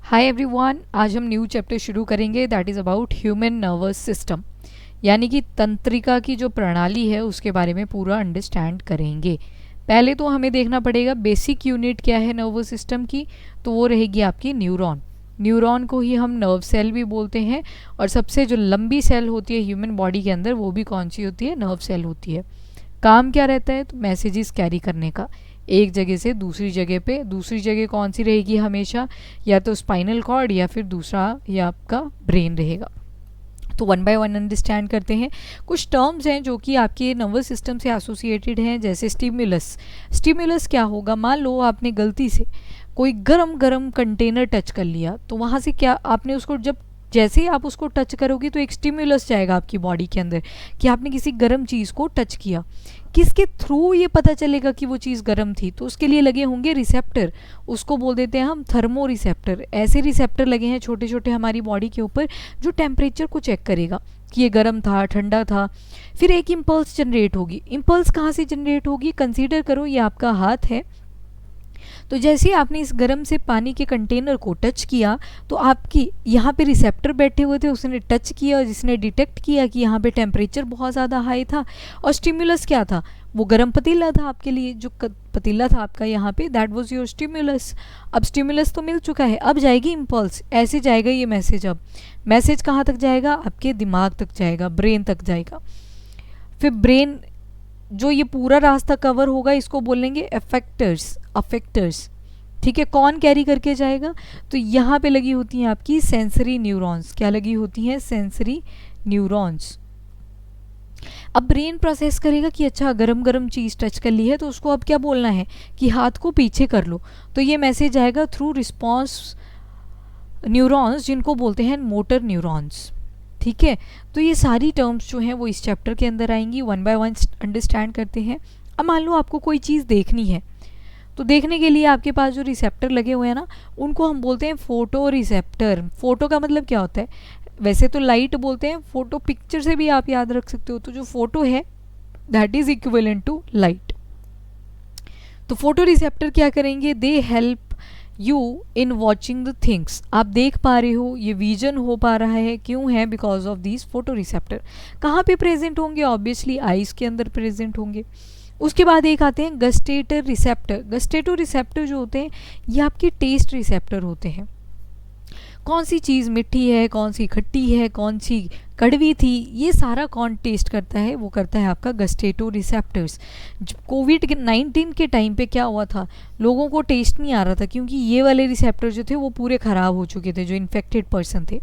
Hi everyone, आज हम new chapter शुरू करेंगे that is about human nervous system, यानी कि तंत्रिका की जो प्रणाली है उसके बारे में पूरा अंडरस्टैंड करेंगे। पहले तो हमें देखना पड़ेगा बेसिक यूनिट क्या है नर्वस सिस्टम की, तो वो रहेगी आपकी न्यूरॉन। न्यूरॉन को ही हम नर्व सेल भी बोलते हैं, और सबसे जो लंबी सेल होती है ह्यूमन बॉडी के अंदर वो भी कौन सी होती है? नर्व सेल होती है। काम क्या रहता है? तो मैसेजेस कैरी करने का, एक जगह से दूसरी जगह पे। दूसरी जगह कौन सी रहेगी हमेशा? या तो स्पाइनल कॉर्ड या फिर दूसरा या आपका ब्रेन रहेगा। तो वन बाय वन अंडरस्टैंड करते हैं। कुछ टर्म्स हैं जो कि आपके नर्वस सिस्टम से एसोसिएटेड हैं, जैसे स्टिमुलस। स्टिमुलस क्या होगा? मान लो आपने गलती से कोई गरम गरम कंटेनर टच कर लिया, तो वहाँ से क्या आपने उसको जब जैसे ही आप उसको टच करोगे तो एक स्टिमुलस जाएगा आपकी बॉडी के अंदर कि आपने किसी गर्म चीज़ को टच किया। किसके थ्रू ये पता चलेगा कि वो चीज़ गर्म थी? तो उसके लिए लगे होंगे रिसेप्टर, उसको बोल देते हैं हम थर्मो रिसेप्टर। ऐसे रिसेप्टर लगे हैं छोटे छोटे हमारी बॉडी के ऊपर जो टेम्परेचर को चेक करेगा कि ये गर्म था, ठंडा था। फिर एक इम्पल्स जनरेट होगी। इम्पल्स कहाँ से जनरेट होगी? कंसीडर करो ये आपका हाथ है, तो जैसे ही आपने इस गर्म से पानी के कंटेनर को टच किया तो आपकी यहाँ पे रिसेप्टर बैठे हुए थे, उसने टच किया और जिसने डिटेक्ट किया कि यहाँ पे टेम्परेचर बहुत ज़्यादा हाई था। और स्टिमुलस क्या था? वो गर्म पतीला था आपके लिए, जो पतीला था आपका यहाँ पे, दैट वाज योर स्टिमुलस। अब स्टिमुलस तो मिल चुका है, अब जाएगी इम्पल्स। ऐसे जाएगा ये मैसेज। अब मैसेज कहाँ तक जाएगा? आपके दिमाग तक जाएगा, ब्रेन तक जाएगा। फिर ब्रेन जो ये पूरा रास्ता कवर होगा इसको बोलेंगे अफेक्टर्स। अफेक्टर्स, ठीक है। कौन कैरी करके जाएगा? तो यहाँ पे लगी होती हैं आपकी सेंसरी न्यूरॉन्स। क्या लगी होती हैं? Sensory neurons. अब ब्रेन प्रोसेस करेगा कि अच्छा गरम गरम चीज़ टच कर ली है, तो उसको अब क्या बोलना है कि हाथ को पीछे कर लो। तो ये मैसेज आएगा थ्रू रिस्पॉन्स न्यूरॉन्स, जिनको बोलते हैं मोटर न्यूरॉन्स। ठीक है। तो ये सारी टर्म्स जो हैं वो इस चैप्टर के अंदर आएंगी, वन बाय वन अंडरस्टैंड करते हैं। अब मान लो आपको कोई चीज़ देखनी है, तो देखने के लिए आपके पास जो रिसेप्टर लगे हुए हैं ना, उनको हम बोलते हैं फोटो रिसेप्टर। फोटो का मतलब क्या होता है? वैसे तो लाइट बोलते हैं, फोटो पिक्चर से भी आप याद रख सकते हो। तो जो फोटो है that is equivalent to light. तो फोटो रिसेप्टर क्या करेंगे? They help you in watching the things. आप देख पा रहे हो, ये विजन हो पा रहा है, क्यों है? Because of these photo receptor. कहाँ पे प्रेजेंट होंगे? ऑब्वियसली आईज के अंदर प्रेजेंट होंगे। उसके बाद एक आते हैं गस्टेटर रिसेप्टर। गस्टेटो रिसेप्टर जो होते हैं ये आपके टेस्ट रिसेप्टर होते हैं। कौन सी चीज़ मीठी है, कौन सी खट्टी है, कौन सी कड़वी थी, ये सारा कौन टेस्ट करता है? वो करता है आपका गस्टेटो रिसेप्टर्स। कोविड-19 के टाइम पे क्या हुआ था? लोगों को टेस्ट नहीं आ रहा था क्योंकि ये वाले रिसेप्टर जो थे वो पूरे ख़राब हो चुके थे, जो इन्फेक्टेड पर्सन थे।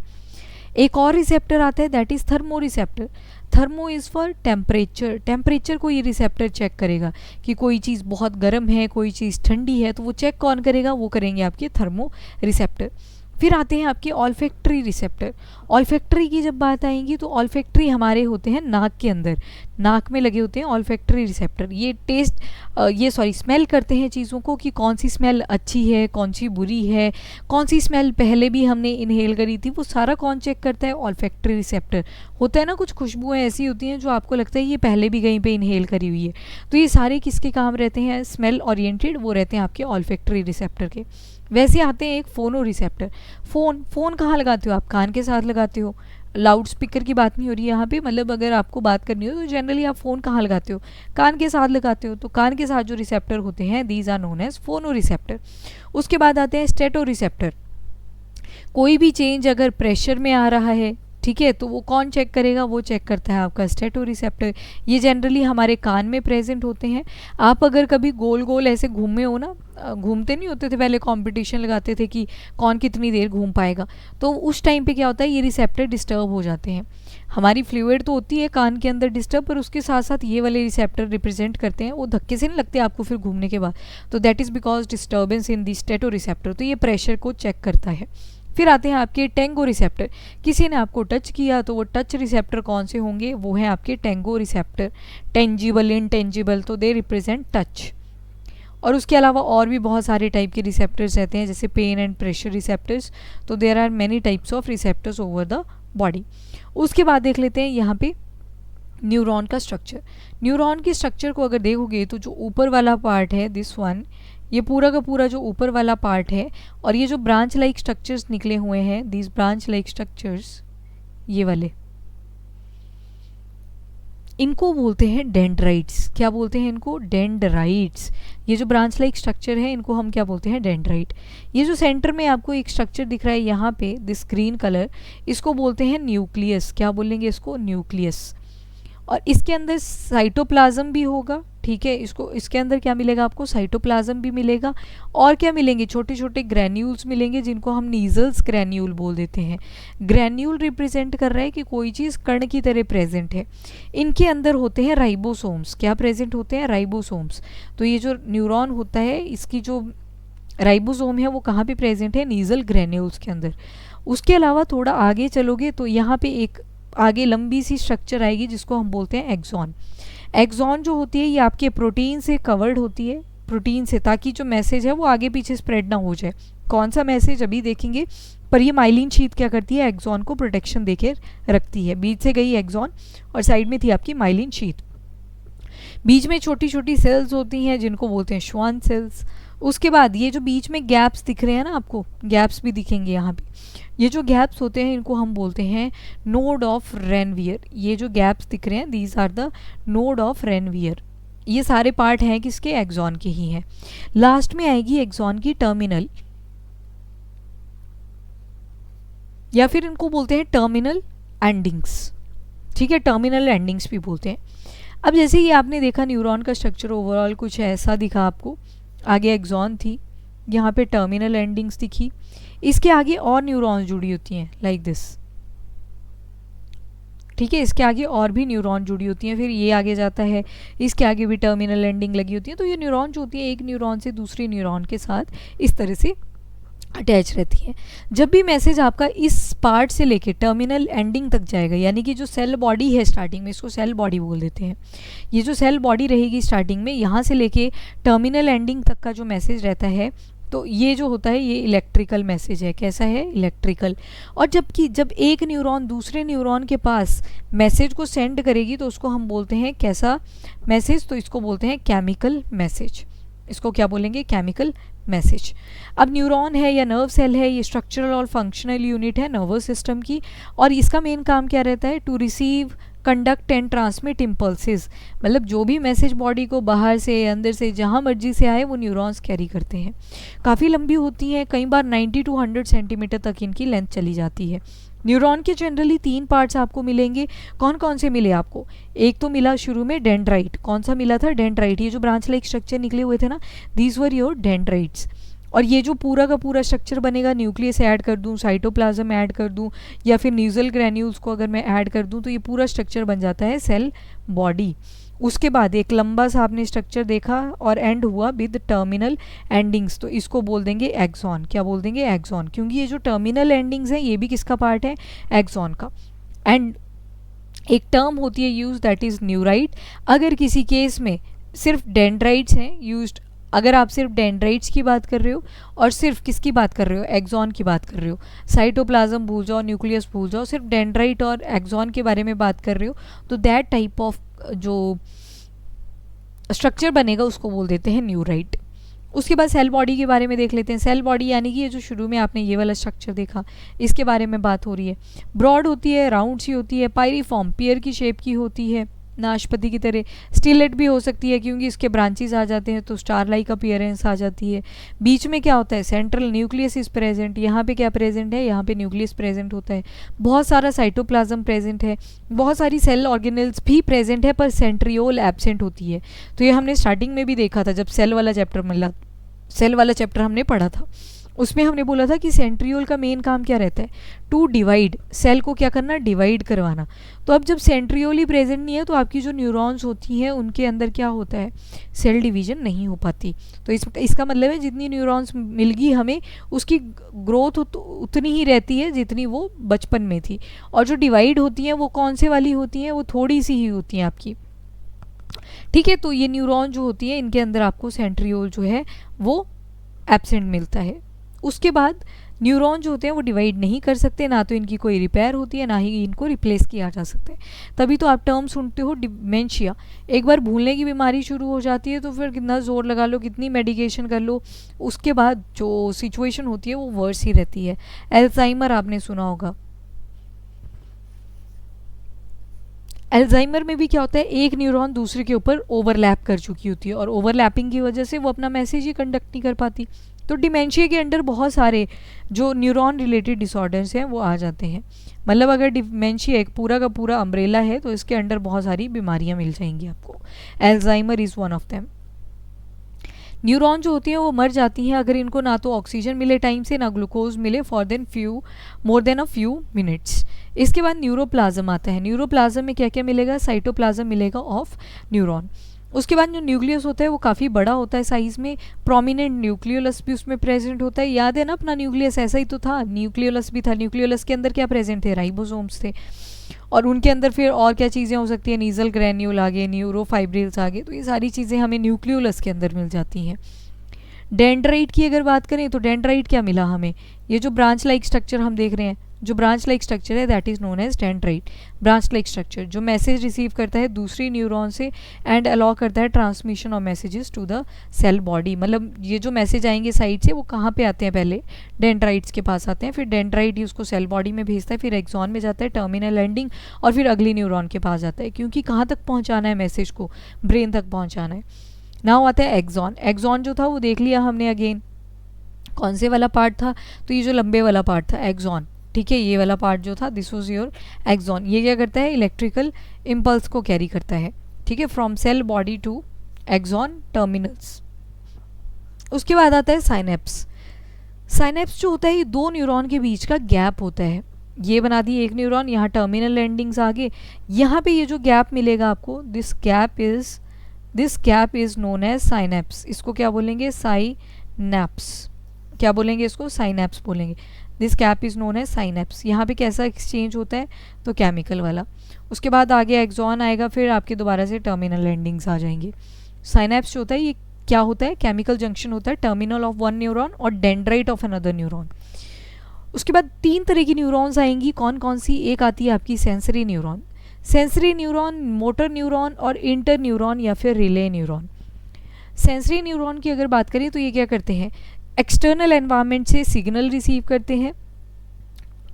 एक और रिसेप्टर आता है that is thermo receptor. Thermo is for temperature. Temperature को ये रिसेप्टर चेक करेगा कि कोई चीज़ बहुत गर्म है, कोई चीज़ ठंडी है, तो वो चेक कौन करेगा? वो करेंगे आपके थर्मो रिसेप्टर। फिर आते हैं आपके ऑल्फैक्टरी रिसेप्टर। ऑल्फैक्टरी की जब बात आएगी तो ऑल्फैक्टरी हमारे होते हैं नाक के अंदर, नाक में लगे होते हैं ऑल्फैक्टरी रिसेप्टर। ये टेस्ट स्मेल करते हैं चीज़ों को कि कौन सी स्मेल अच्छी है, कौन सी बुरी है, कौन सी स्मेल पहले भी हमने इनहेल करी थी, वो सारा कौन चेक करता है? Olfactory receptor. होता है ना, कुछ खुशबुएं ऐसी होती हैं जो आपको लगता है ये पहले भी कहीं पे इनहेल करी हुई है, तो ये सारे किसके काम रहते हैं? स्मेल ओरिएंटेड, वो रहते हैं आपके ऑल्फैक्टरी रिसेप्टर के। वैसे आते हैं एक फोनो रिसेप्टर। फ़ोन कहाँ लगाते हो आप? कान के साथ लगाते हो। लाउड स्पीकर की बात नहीं हो रही है यहाँ पे, मतलब अगर आपको बात करनी हो तो जनरली आप फ़ोन कहाँ लगाते हो? कान के साथ लगाते हो। तो कान के साथ जो रिसेप्टर होते हैं दीज आर नोन एज फोनो रिसेप्टर। उसके बाद आते हैं स्टेटो रिसेप्टर। कोई भी चेंज अगर प्रेशर में आ रहा है, ठीक है, तो वो कौन चेक करेगा? वो चेक करता है आपका स्टेटो रिसेप्टर। ये जनरली हमारे कान में प्रेजेंट होते हैं। आप अगर कभी गोल गोल ऐसे घूमे हो ना, घूमते नहीं होते थे पहले, कंपटीशन लगाते थे कि कौन कितनी देर घूम पाएगा, तो उस टाइम पे क्या होता है? ये रिसेप्टर डिस्टर्ब हो जाते हैं। हमारी फ्लूइड तो होती है कान के अंदर डिस्टर्ब, पर उसके साथ साथ ये वाले रिसेप्टर रिप्रेजेंट करते हैं। वो धक्के से नहीं लगते आपको फिर घूमने के बाद, तो that is because disturbance in the statoreceptor. तो ये प्रेशर को चेक करता है। फिर आते हैं आपके टेंगो रिसेप्टर। किसी ने आपको टच किया तो वो टच रिसेप्टर कौन से होंगे? वो हैं आपके टेंगो रिसेप्टर। टेंजिबल, इनटेंजिबल, तो दे रिप्रेजेंट टच। और उसके अलावा और भी बहुत सारे टाइप के रिसेप्टर्स रहते हैं, जैसे पेन एंड प्रेशर रिसेप्टर्स। तो there are many types of receptors over the body. उसके बाद देख लेते हैं यहाँ पे न्यूरॉन का स्ट्रक्चर। न्यूरॉन के स्ट्रक्चर को अगर देखोगे तो जो ऊपर वाला पार्ट है दिस वन, ये पूरा का पूरा जो ऊपर वाला पार्ट है, और ये जो ब्रांच लाइक स्ट्रक्चर्स निकले हुए हैं, दीज ब्रांच लाइक स्ट्रक्चर्स, ये वाले, इनको बोलते हैं डेंड्राइट्स। क्या बोलते हैं इनको? डेंड्राइट्स। ये जो ब्रांच लाइक स्ट्रक्चर है इनको हम क्या बोलते हैं? डेंड्राइट। ये जो सेंटर में आपको एक स्ट्रक्चर दिख रहा है यहाँ पे, दिस ग्रीन कलर, इसको बोलते हैं न्यूक्लियस। क्या बोलेंगे इसको? न्यूक्लियस। और इसके अंदर साइटोप्लाज्म भी होगा, ठीक है। इसके अंदर क्या मिलेगा आपको? साइटोप्लाज्म भी मिलेगा। और क्या मिलेंगे? छोटे छोटे ग्रैन्यूल्स मिलेंगे, जिनको हम नीजल्स ग्रैन्यूल बोल देते हैं। ग्रैन्यूल रिप्रेजेंट कर रहा है कि कोई चीज़ कण की तरह प्रेजेंट है। इनके अंदर होते हैं राइबोसोम्स। क्या प्रेजेंट होते हैं? राइबोसोम्स। तो ये जो न्यूरॉन होता है, इसकी जो राइबोसोम है वो कहाँ पे प्रेजेंट है? नीजल ग्रैन्यूल्स के अंदर। उसके अलावा थोड़ा आगे चलोगे तो यहाँ पे एक आगे लंबी सी स्ट्रक्चर आएगी जिसको हम बोलते हैं एक्सॉन। एक्सॉन जो होती है ये आपके प्रोटीन से कवर्ड होती है, प्रोटीन से, ताकि जो मैसेज है वो आगे पीछे स्प्रेड ना हो जाए। कौन सा मैसेज अभी देखेंगे, पर ये माइलिन शीट क्या करती है? एक्सॉन को प्रोटेक्शन देके रखती है। बीच से गई एक्सॉन और साइड में थी आपकी माइलिन शीट। बीच में छोटी छोटी सेल्स होती हैं जिनको बोलते हैं श्वान सेल्स। उसके बाद ये जो बीच में गैप्स दिख रहे हैं ना आपको, गैप्स भी दिखेंगे यहाँ पे, ये जो गैप्स होते हैं इनको हम बोलते हैं नोड ऑफ रेनवियर। ये जो गैप्स दिख रहे हैं, these are the node of Ranvier. ये सारे पार्ट हैं किसके? एक्सॉन के ही हैं। लास्ट में आएगी एक्सॉन की टर्मिनल, या फिर इनको बोलते हैं टर्मिनल एंडिंग्स, ठीक है। टर्मिनल एंडिंग्स भी बोलते हैं। अब जैसे ही आपने देखा न्यूरॉन का स्ट्रक्चर ओवरऑल कुछ ऐसा दिखा आपको, आगे एक्सॉन थी, यहाँ पे टर्मिनल एंडिंग्स दिखी, इसके आगे और न्यूरॉन्स जुड़ी होती हैं लाइक दिस, ठीक है। इसके आगे और भी न्यूरॉन जुड़ी होती हैं, फिर ये आगे जाता है, इसके आगे भी टर्मिनल एंडिंग लगी होती है। तो ये न्यूरॉन जो होती है एक न्यूरॉन से दूसरी न्यूरॉन के साथ इस तरह से अटैच रहती है। जब भी मैसेज आपका इस पार्ट से लेके टर्मिनल एंडिंग तक जाएगा, यानी कि जो सेल बॉडी है स्टार्टिंग में, इसको सेल बॉडी बोल देते हैं, ये जो सेल बॉडी रहेगी स्टार्टिंग में, यहाँ से लेके टर्मिनल एंडिंग तक का जो मैसेज रहता है, तो ये जो होता है ये इलेक्ट्रिकल मैसेज है। कैसा है? इलेक्ट्रिकल। और जब एक न्यूरॉन दूसरे न्यूरॉन के पास मैसेज को सेंड करेगी तो उसको हम बोलते हैं कैसा मैसेज? तो इसको बोलते हैं केमिकल मैसेज। इसको क्या बोलेंगे? Chemical message. अब न्यूरॉन है या नर्व सेल है, ये स्ट्रक्चरल और फंक्शनल यूनिट है नर्वस सिस्टम की, और इसका मेन काम क्या रहता है? To receive, conduct and transmit impulses. मतलब जो भी मैसेज बॉडी को बाहर से, अंदर से, जहाँ मर्जी से आए वो न्यूरॉन्स कैरी करते हैं। काफ़ी लंबी होती हैं, कई बार 90 to 100 सेंटीमीटर तक इनकी लेंथ चली जाती है। न्यूरॉन के जनरली 3 पार्ट्स आपको मिलेंगे। कौन कौन से मिले आपको? एक तो मिला शुरू में डेंड्राइट। कौन सा मिला था? डेंड्राइट। ये जो ब्रांच लाइक स्ट्रक्चर निकले हुए थे ना, दीज वर योर डेंड्राइट्स। और ये जो पूरा का पूरा स्ट्रक्चर बनेगा, न्यूक्लियस ऐड कर दूं, साइटोप्लाज्म ऐड कर दूं, या फिर न्यूजल ग्रैन्यूल्स को अगर मैं ऐड कर दूं, तो ये पूरा स्ट्रक्चर बन जाता है सेल बॉडी। उसके बाद एक लंबा सा आपने स्ट्रक्चर देखा और एंड हुआ विद टर्मिनल एंडिंग्स, तो इसको बोल देंगे एक्सॉन। क्या बोल देंगे? एक्सॉन। क्योंकि ये जो टर्मिनल एंडिंग्स हैं ये भी किसका पार्ट है? एक्सॉन का। एंड एक टर्म होती है यूज, दैट इज न्यूराइट। अगर किसी केस में सिर्फ डेंड्राइट्स हैं यूज्ड, अगर आप सिर्फ डेंड्राइट्स की बात कर रहे हो और सिर्फ किसकी बात कर रहे हो? एक्सॉन की बात कर रहे हो, साइटोप्लाज्म भूल जाओ, न्यूक्लियस भूल जाओ, सिर्फ डेंड्राइट और एक्सॉन के बारे में बात कर रहे हो, तो दैट टाइप ऑफ जो स्ट्रक्चर बनेगा उसको बोल देते हैं न्यूराइट। उसके बाद सेल बॉडी के बारे में देख लेते हैं। सेल बॉडी यानी कि ये जो शुरू में आपने ये वाला स्ट्रक्चर देखा, इसके बारे में बात हो रही है। ब्रॉड होती है, राउंड सी होती है, पायरीफॉर्म, पेयर की शेप की होती है, नाशपति की तरह। स्टिलेट भी हो सकती है क्योंकि इसके ब्रांचेस आ जाते हैं तो स्टार लाइक अपीयरेंस आ जाती है। बीच में क्या होता है? Central nucleus is present. यहाँ पे क्या प्रेजेंट है? यहाँ पे न्यूक्लियस प्रेजेंट होता है। बहुत सारा साइटोप्लाज्म प्रेजेंट है, बहुत सारी सेल ऑर्गेनल्स भी प्रेजेंट है, पर सेंट्रियोल एब्सेंट होती है। तो ये हमने स्टार्टिंग में भी देखा था, जब सेल वाला चैप्टर हमने पढ़ा था, उसमें हमने बोला था कि सेंट्रियोल का मेन काम क्या रहता है? टू डिवाइड, सेल को क्या करना? डिवाइड करवाना। तो अब जब सेंट्रियोल ही प्रेजेंट नहीं है तो आपकी जो न्यूरॉन्स होती हैं उनके अंदर क्या होता है? सेल डिवीजन नहीं हो पाती। तो इसका मतलब है जितनी न्यूरॉन्स मिलगी हमें, उसकी ग्रोथ उतनी ही रहती है जितनी वो बचपन में थी। और जो डिवाइड होती हैं वो कौन से वाली होती हैं? वो थोड़ी सी ही होती हैं आपकी, ठीक है। तो ये न्यूरॉन जो होती है इनके अंदर आपको सेंट्रियोल जो है वो एब्सेंट मिलता है। उसके बाद न्यूरॉन जो होते हैं वो डिवाइड नहीं कर सकते, ना तो इनकी कोई रिपेयर होती है, ना ही इनको रिप्लेस किया जा सकता है। तभी तो आप टर्म सुनते हो डिमेंशिया। एक बार भूलने की बीमारी शुरू हो जाती है तो फिर कितना ज़ोर लगा लो, कितनी मेडिकेशन कर लो, उसके बाद जो सिचुएशन होती है वो वर्स ही रहती है। अल्जाइमर आपने सुना होगा। अल्जाइमर में भी क्या होता है, एक न्यूरॉन दूसरे के ऊपर ओवरलैप कर चुकी होती है और ओवरलैपिंग की वजह से वो अपना मैसेज ही कंडक्ट नहीं कर पाती। तो डिमेंशिया के अंडर बहुत सारे जो न्यूरॉन रिलेटेड डिसऑर्डर्स हैं वो आ जाते हैं। मतलब अगर डिमेंशिया एक पूरा का पूरा अम्ब्रेला है तो इसके अंडर बहुत सारी बीमारियां मिल जाएंगी आपको। Alzheimer is one of them. Neuron जो होती हैं वो मर जाती हैं अगर इनको ना तो ऑक्सीजन मिले टाइम से, ना ग्लूकोज मिले more than a few minutes. इसके बाद न्यूरोप्लाज्म आता है। न्यूरोप्लाज्म में क्या क्या मिलेगा, साइटोप्लाज्म मिलेगा ऑफ न्यूरॉन। उसके बाद जो न्यूक्लियस होता है वो काफ़ी बड़ा होता है साइज़ में, प्रोमिनेंट न्यूक्लियोलस भी उसमें प्रेजेंट होता है। याद है ना अपना न्यूक्लियस ऐसा ही तो था, न्यूक्लियोलस भी था। न्यूक्लियोलस के अंदर क्या प्रेजेंट थे, राइबोसोम्स थे। और उनके अंदर फिर और क्या चीज़ें हो सकती है, नीजल ग्रैन्यूल आ गए, न्यूरोफाइब्रिल्स आ गए, तो ये सारी चीज़ें हमें न्यूक्लियोलस के अंदर मिल जाती हैं। डेंड्राइट की अगर बात करें तो डेंड्राइट क्या मिला हमें, ये जो ब्रांच लाइक स्ट्रक्चर हम देख रहे हैं, जो ब्रांच लाइक स्ट्रक्चर है that is known as dendrite. Branch like structure जो मैसेज रिसीव करता है दूसरी न्यूरॉन से एंड अलाउ करता है transmission of messages to the cell body. मतलब ये जो मैसेज आएंगे साइड से वो कहाँ पे आते हैं, पहले डेंड्राइट्स के पास आते हैं, फिर डेंड्राइट ही उसको सेल बॉडी में भेजता है, फिर एक्सॉन में जाता है, टर्मिनल एंडिंग, और फिर अगली न्यूरॉन के पास जाता है। क्योंकि कहाँ तक पहुँचाना है मैसेज को, ब्रेन तक पहुँचाना है। नाउ आता है एक्सॉन। एक्सॉन जो था वो देख लिया हमने अगेन, कौन से वाला पार्ट था, तो ये जो लंबे वाला पार्ट था एक्सॉन, ठीक है, ये वाला पार्ट जो था दिस वाज योर एक्सॉन। ये क्या करता है, इलेक्ट्रिकल इम्पल्स को कैरी करता है, ठीक है, from cell body to axon terminals. उसके बाद आता है साइनेप्स। साइनेप्स जो होता है ये दो न्यूरॉन के बीच का गैप होता है। ये बना दी एक न्यूरॉन, यहाँ टर्मिनल एंडिंग्स आगे, यहाँ पे ये जो गैप मिलेगा आपको, this gap is known as synapse. इसको क्या बोलेंगे, साइनेप्स। क्या बोलेंगे इसको, साइनेप्स बोलेंगे। This gap is known as synapse. यहाँ पे कैसा एक्सचेंज होता है, तो केमिकल वाला। उसके बाद आगे एक्सॉन आएगा, फिर आपके दोबारा से टर्मिनल एंडिंग्स आ जाएंगे। साइनेप्स जो होता है ये क्या होता है, केमिकल जंक्शन होता है, टर्मिनल ऑफ वन न्यूरॉन और डेंड्राइट ऑफ अनदर न्यूरॉन। उसके बाद तीन तरह की न्यूरॉन्स आएंगी, कौन कौन सी, एक आती है आपकी sensory neuron. Sensory neuron, motor neuron और इंटर न्यूरॉन या फिर रिले न्यूरॉन। सेंसरी न्यूरॉन की अगर बात करें तो ये क्या करते हैं, एक्सटर्नल एनवायरनमेंट से सिग्नल रिसीव करते हैं,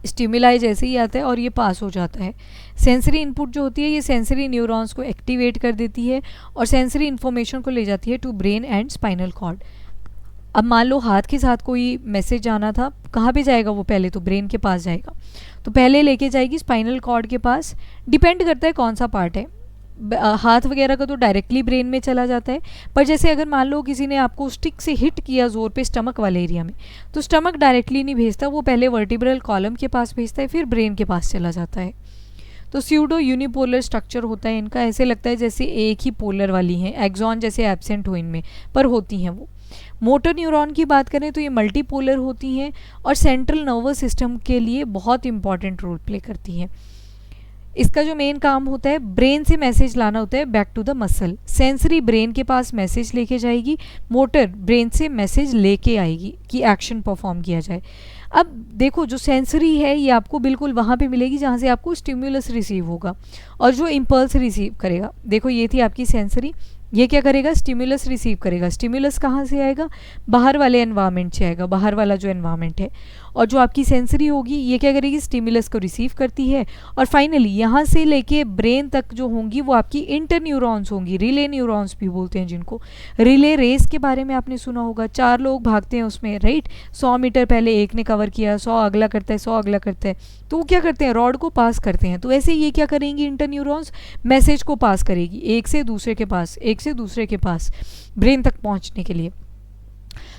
स्टिमुलाई जैसे ही आता है और ये पास हो जाता है। सेंसरी इनपुट जो होती है ये सेंसरी न्यूरॉन्स को एक्टिवेट कर देती है और सेंसरी इन्फॉर्मेशन को ले जाती है to brain and spinal cord. अब मान लो हाथ के साथ कोई मैसेज जाना था, कहाँ पे जाएगा वो, पहले तो ब्रेन के पास जाएगा, तो पहले लेके जाएगी स्पाइनल कॉर्ड के पास, डिपेंड करता है कौन सा पार्ट है। हाथ वगैरह का तो डायरेक्टली ब्रेन में चला जाता है, पर जैसे अगर मान लो किसी ने आपको स्टिक से हिट किया ज़ोर पे स्टमक वाले एरिया में, तो स्टमक डायरेक्टली नहीं भेजता, वो पहले वर्टिब्रल कॉलम के पास भेजता है, फिर ब्रेन के पास चला जाता है। तो स्यूडो यूनिपोलर स्ट्रक्चर होता है इनका, ऐसे लगता है जैसे एक ही पोलर वाली हैं, एक्सॉन जैसे एब्सेंट हो इनमें, पर होती हैं वो। मोटर न्यूरॉन की बात करें तो ये मल्टीपोलर होती हैं और सेंट्रल नर्वस सिस्टम के लिए बहुत इंपॉर्टेंट रोल प्ले करती हैं। इसका जो मेन काम होता है, ब्रेन से मैसेज लाना होता है back to the muscle. Sensory brain के पास मैसेज लेके जाएगी, मोटर ब्रेन से मैसेज लेके आएगी कि एक्शन परफॉर्म किया जाए। अब देखो जो सेंसरी है ये आपको बिल्कुल वहाँ पे मिलेगी जहाँ से आपको स्टिम्युलस रिसीव होगा और जो इम्पल्स रिसीव करेगा। देखो ये थी आपकी सेंसरी, ये क्या करेगा, स्टिम्युलस रिसीव करेगा। स्टिम्युलस कहाँ से आएगा, बाहर वाले एनवायरनमेंट से आएगा, बाहर वाला जो एनवायरनमेंट है। और जो आपकी सेंसरी होगी ये क्या करेगी, स्टिम्युलस को रिसीव करती है और फाइनली यहाँ से लेके ब्रेन तक जो होंगी वो आपकी इंटर न्यूरॉन्स होंगी, रिले न्यूरॉन्स भी बोलते हैं जिनको। रिले रेस के बारे में आपने सुना होगा, 4 लोग भागते हैं उसमें, राइट। 100 मीटर पहले एक ने कवर किया, 100 अगला करता है, 100 अगला करता है, तो वो क्या करते हैं, रॉड को पास करते हैं। तो ऐसे ये क्या करेंगी, इंटर न्यूरॉन्स मैसेज को पास करेगी एक से दूसरे के पास, एक से दूसरे के पास, ब्रेन तक पहुँचने के लिए।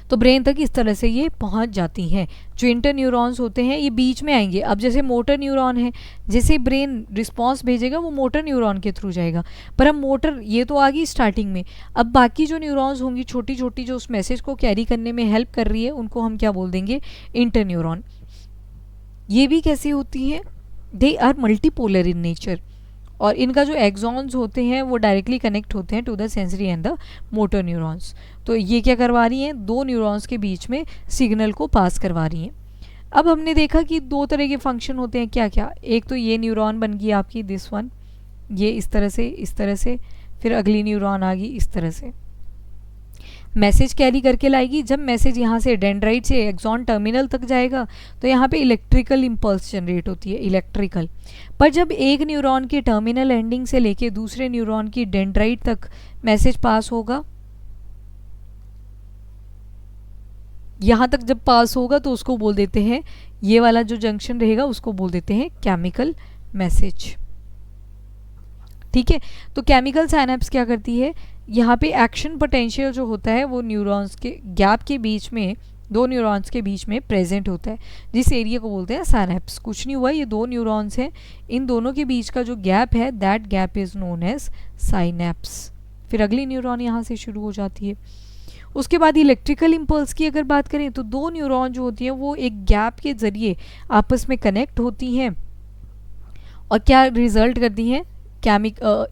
तो ब्रेन तक इस तरह से ये पहुंच जाती हैं। जो इंटर न्यूरॉन्स होते हैं ये बीच में आएंगे। अब जैसे मोटर न्यूरॉन है, जैसे ब्रेन रिस्पांस भेजेगा वो मोटर न्यूरॉन के थ्रू जाएगा, पर अब मोटर ये तो आ गई स्टार्टिंग में। अब बाकी जो न्यूरॉन्स होंगी छोटी छोटी जो उस मैसेज को कैरी करने में हेल्प कर रही है, उनको हम क्या बोल देंगे, इंटर न्यूरॉन। ये भी कैसी होती है, they are multipolar in nature और इनका जो एक्सॉन्स होते हैं वो डायरेक्टली कनेक्ट होते हैं to the sensory and the motor neurons. तो ये क्या करवा रही हैं, 2 न्यूरॉन्स के बीच में सिग्नल को पास करवा रही हैं। अब हमने देखा कि दो तरह के फंक्शन होते हैं, क्या क्या, एक तो ये न्यूरॉन बन गई आपकी दिस वन, ये इस तरह से, फिर अगली न्यूरॉन आ गई इस तरह से, मैसेज कैरी करके लाएगी। जब मैसेज यहाँ से डेंड्राइट से एक्सॉन टर्मिनल तक जाएगा तो यहाँ पे इलेक्ट्रिकल इम्पल्स जनरेट होती है, इलेक्ट्रिकल। पर जब एक न्यूरॉन के टर्मिनल एंडिंग से लेके दूसरे न्यूरॉन की डेंड्राइट तक मैसेज पास होगा, यहाँ तक जब पास होगा तो उसको बोल देते हैं, ये वाला जो जंक्शन रहेगा उसको बोल देते हैं केमिकल मैसेज। ठीक है, तो केमिकल साइनेप्स क्या करती है, यहाँ पे एक्शन पोटेंशियल जो होता है वो न्यूरॉन्स के गैप के बीच में, दो न्यूरॉन्स के बीच में प्रेजेंट होता है, जिस एरिया को बोलते हैं साइनेप्स। कुछ नहीं हुआ, ये दो न्यूरॉन्स हैं, इन दोनों के बीच का जो गैप है that gap is known as synapse. फिर अगली न्यूरॉन यहाँ से शुरू हो जाती है। उसके बाद इलेक्ट्रिकल इम्पल्स की अगर बात करें तो दो न्यूरॉन जो होती हैं वो एक गैप के ज़रिए आपस में कनेक्ट होती हैं और क्या रिजल्ट करती हैं,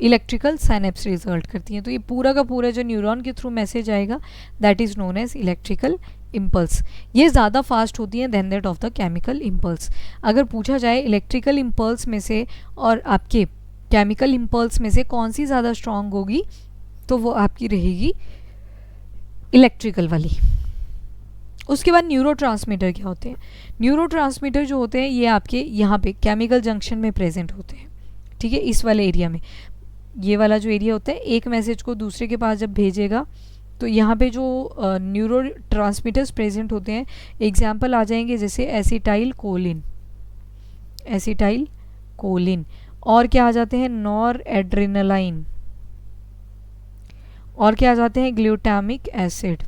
इलेक्ट्रिकल साइनेप्स रिजल्ट करती हैं। तो ये पूरा का पूरा जो न्यूरॉन के थ्रू मैसेज आएगा that is known as electrical impulse. ये ज़्यादा फास्ट होती हैं than that of the chemical impulse. अगर पूछा जाए इलेक्ट्रिकल इम्पल्स में से और आपके केमिकल इम्पल्स में से कौन सी ज़्यादा स्ट्रांग होगी, तो वो आपकी रहेगी इलेक्ट्रिकल वाली। उसके बाद न्यूरोट्रांसमीटर क्या होते हैं, न्यूरोट्रांसमीटर जो होते हैं ये आपके यहाँ पे केमिकल जंक्शन में प्रेजेंट होते हैं। ठीक है, इस वाले एरिया में, ये वाला जो एरिया होता है, एक मैसेज को दूसरे के पास जब भेजेगा तो यहाँ पे जो न्यूरो ट्रांसमीटर्स प्रेजेंट होते हैं, एग्जाम्पल आ जाएंगे जैसे एसिटाइल कोलिन, और क्या आ जाते हैं नॉर एड्रेनालाइन, और क्या आ जाते हैं ग्लूटामिक एसिड।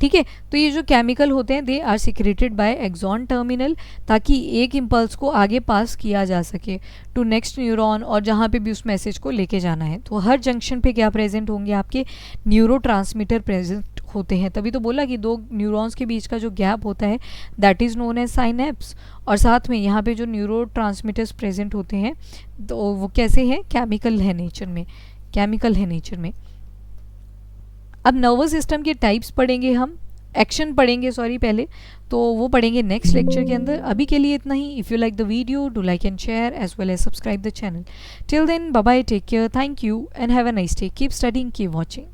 ठीक है, तो ये जो केमिकल होते हैं they are secreted by axon terminal, ताकि एक इम्पल्स को आगे पास किया जा सके टू नेक्स्ट न्यूरॉन और जहाँ पे भी उस मैसेज को लेके जाना है। तो हर जंक्शन पे क्या प्रेजेंट होंगे, आपके न्यूरोट्रांसमीटर प्रेजेंट होते हैं। तभी तो बोला कि दो न्यूरॉन्स के बीच का जो गैप होता है that is known as synapse, और साथ में यहाँ पे जो न्यूरोट्रांसमीटर्स प्रेजेंट होते हैं तो वो कैसे हैं, केमिकल है नेचर में। अब नर्वस सिस्टम के टाइप्स पढ़ेंगे हम, एक्शन पढ़ेंगे सॉरी पहले, तो वो पढ़ेंगे नेक्स्ट लेक्चर के अंदर। अभी के लिए इतना ही। If you like the video do like and share as well as subscribe the channel. Till then bye bye, take care, thank you and have a nice day, keep studying, keep watching.